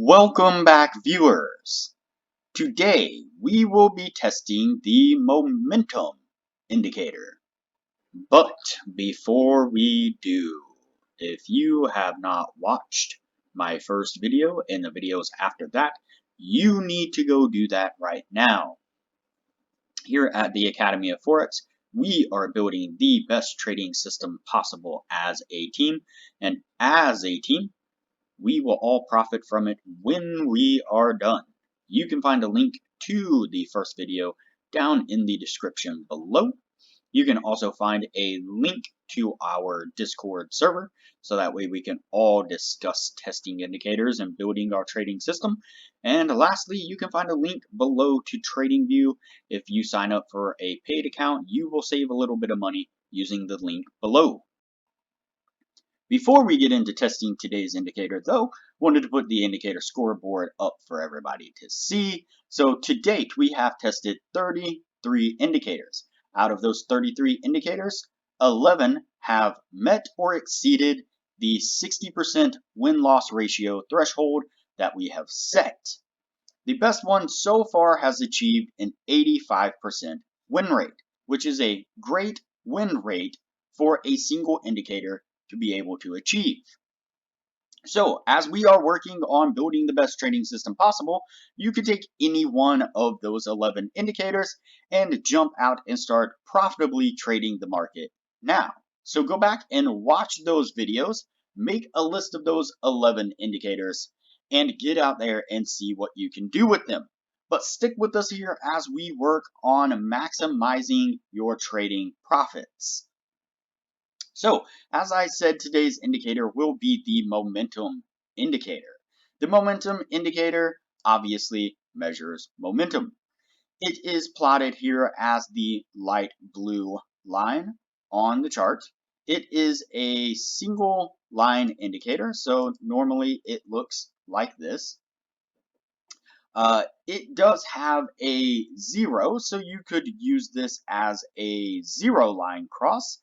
Welcome back, viewers. Today we will be testing the momentum indicator. But before we do, if you have not watched my first video and the videos after that, you need to go do that right now. Here at the Academy of Forex, we are building the best trading system possible as a team, and as a team, we will all profit from it when we are done. You can find a link to the first video down in the description below. You can also find a link to our Discord server, so that way we can all discuss testing indicators and building our trading system. And lastly, you can find a link below to TradingView. If you sign up for a paid account, you will save a little bit of money using the link below. Before we get into testing today's indicator, though, wanted to put the indicator scoreboard up for everybody to see. So to date, we have tested 33 indicators. Out of those 33 indicators, 11 have met or exceeded the 60% win-loss ratio threshold that we have set. The best one so far has achieved an 85% win rate, which is a great win rate for a single indicator to be able to achieve. So as we are working on building the best trading system possible, you could take any one of those 11 indicators and jump out and start profitably trading the market now. So go back and watch those videos, make a list of those 11 indicators, and get out there and see what you can do with them. But stick with us here as we work on maximizing your trading profits. So, as I said, today's indicator will be the momentum indicator. The momentum indicator obviously measures momentum. It is plotted here as the light blue line on the chart. It is a single line indicator, so normally it looks like this. It does have a 0, so you could use this as a 0 line cross.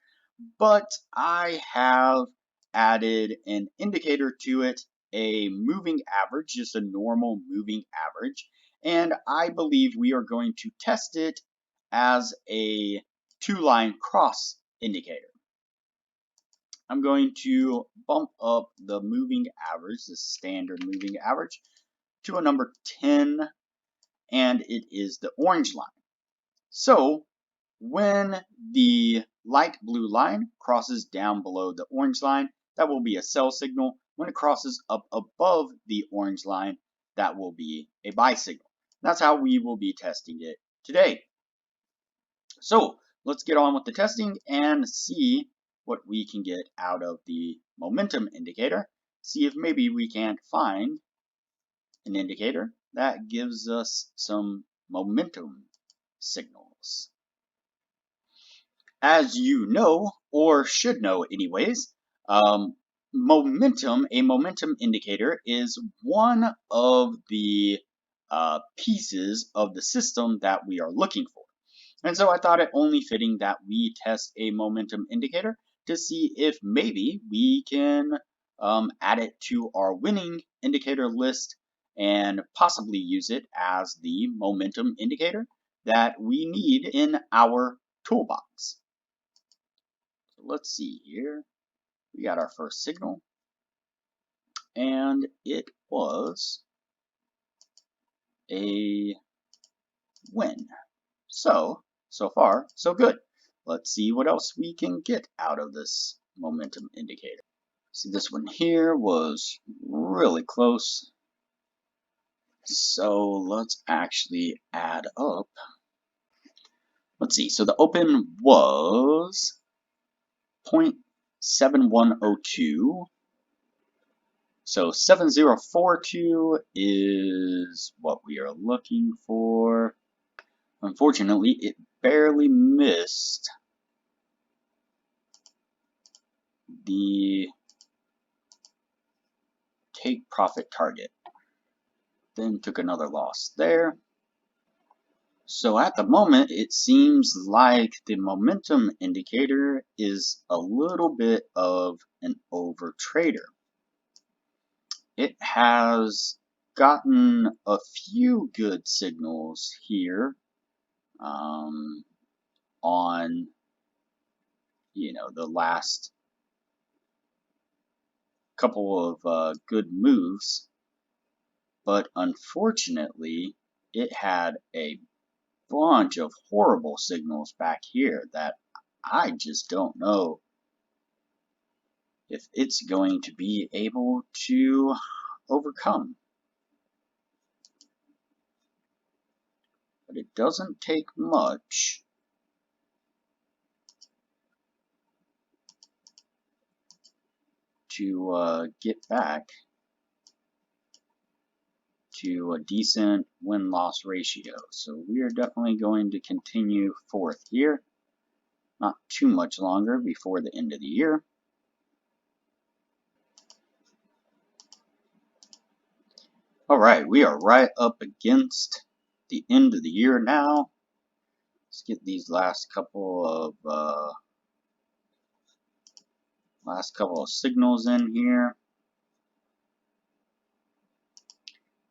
But I have added an indicator to it, a moving average, just a normal moving average, and I believe we are going to test it as a 2-line cross indicator. I'm going to bump up the moving average, the standard moving average, to a number 10, and it is the orange line. So when the light blue line crosses down below the orange line, that will be a sell signal. When it crosses up above the orange line, that will be a buy signal. That's how we will be testing it today. So let's get on with the testing and see what we can get out of the momentum indicator. See if maybe we can't find an indicator that gives us some momentum signals. As you know, or should know anyways, a momentum indicator is one of the pieces of the system that we are looking for. And so I thought it only fitting that we test a momentum indicator to see if maybe we can add it to our winning indicator list and possibly use it as the momentum indicator that we need in our toolbox. So let's see here. We got our first signal, and it was a win. So far, so good. Let's see what else we can get out of this momentum indicator. See, this one here was really close. So let's actually add up. Let's see, so the open was 0.7102. So 7042 is what we are looking for. Unfortunately, it barely missed the take profit target. Then took another loss there. So at the moment, it seems like the momentum indicator is a little bit of an overtrader. It has gotten a few good signals here on the last couple of good moves, but unfortunately it had a bunch of horrible signals back here that I just don't know if it's going to be able to overcome. But it doesn't take much to get back to a decent win-loss ratio. So we are definitely going to continue forth here. Not too much longer before the end of the year. All right, we are right up against the end of the year now. Let's get these last couple of signals in here.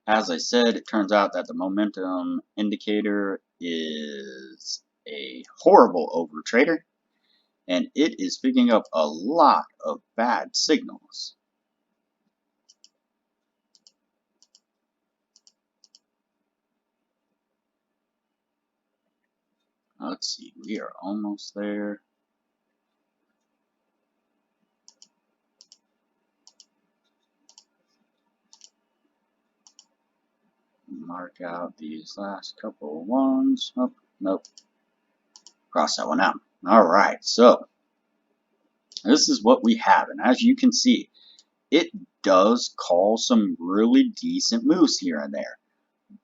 As I said, it turns out that the momentum indicator is a horrible overtrader, and it is picking up a lot of bad signals. Let's see, we are almost there. Mark out these last couple of ones. Oh, nope. Cross that one out. All right, so this is what we have, and as you can see, it does call some really decent moves here and there,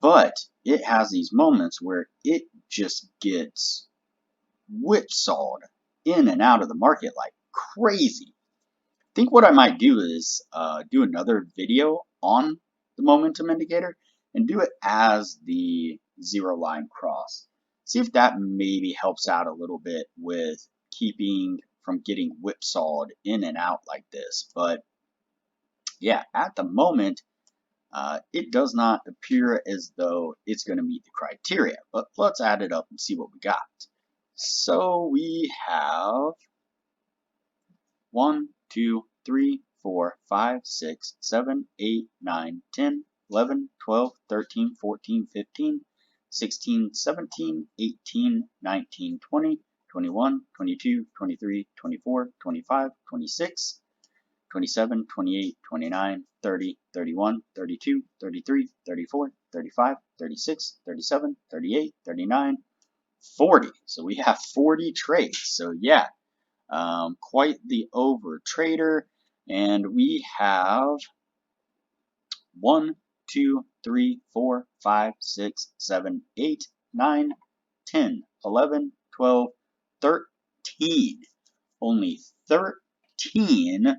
but it has these moments where it just gets whipsawed in and out of the market like crazy. I think what I might do is do another video on the momentum indicator and do it as the zero line cross. See if that maybe helps out a little bit with keeping from getting whipsawed in and out like this. But yeah, at the moment, it does not appear as though it's going to meet the criteria. But let's add it up and see what we got. So we have 1, 2, 3, 4, 5, 6, 7, 8, 9, 10, 11, 12, 13, 14, 15, 16, 17, 18, 19, 20, 21, 22, 23, 24, 25, 26, 27, 28, 29, 30, 31, 32, 33, 34, 35, 36, 37, 38, 39, 40. So we have 40 trades. So yeah, quite the over trader. And we have 1, 2, 3, 4, 5, 6, 7, 8, 9, 10, 11, 12, 13. Only 13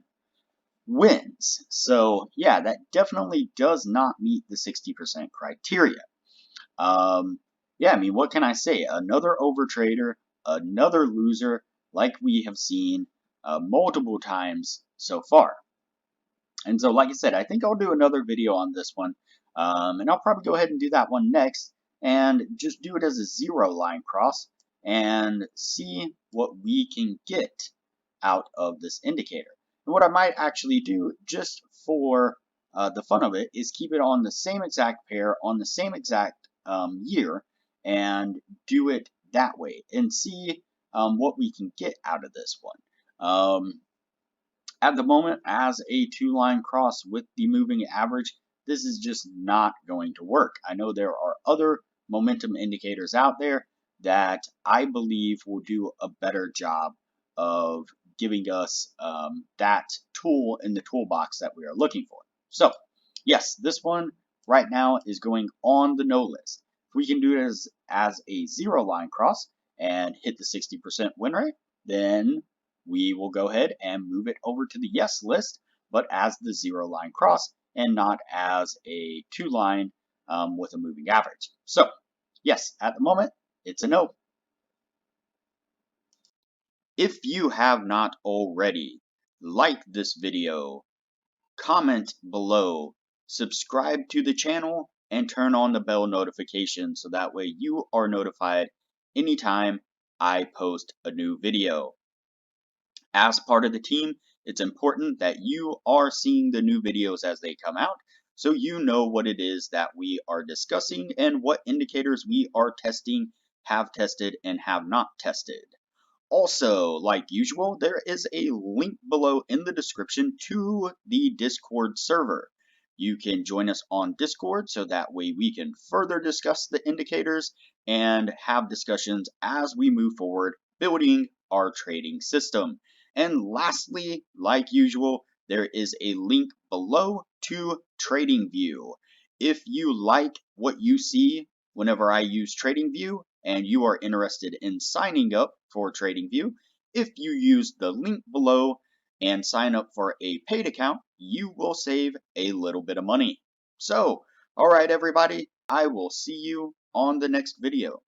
wins. So yeah, that definitely does not meet the 60% criteria. Yeah, I mean, what can I say? Another overtrader, another loser, like we have seen multiple times so far. And so, like I said, I think I'll do another video on this one, and I'll probably go ahead and do that one next, and just do it as a zero line cross, and see what we can get out of this indicator. And what I might actually do, just for the fun of it, is keep it on the same exact pair, on the same exact year, and do it that way, and see what we can get out of this one. At the moment, as a two-line cross with the moving average, this is just not going to work. I know there are other momentum indicators out there that I believe will do a better job of giving us that tool in the toolbox that we are looking for. So yes, this one right now is going on the no list. If we can do it as a zero line cross and hit the 60% win rate, then we will go ahead and move it over to the yes list, but as the zero line cross and not as a two line with a moving average. So yes, at the moment, it's a no. If you have not already, like this video, comment below, subscribe to the channel, and turn on the bell notification so that way you are notified anytime I post a new video. As part of the team, it's important that you are seeing the new videos as they come out so you know what it is that we are discussing and what indicators we are testing, have tested, and have not tested. Also, like usual, there is a link below in the description to the Discord server. You can join us on Discord so that way we can further discuss the indicators and have discussions as we move forward building our trading system. And lastly, like usual, there is a link below to TradingView. If you like what you see whenever I use TradingView and you are interested in signing up for TradingView, if you use the link below and sign up for a paid account, you will save a little bit of money. So, alright everybody, I will see you on the next video.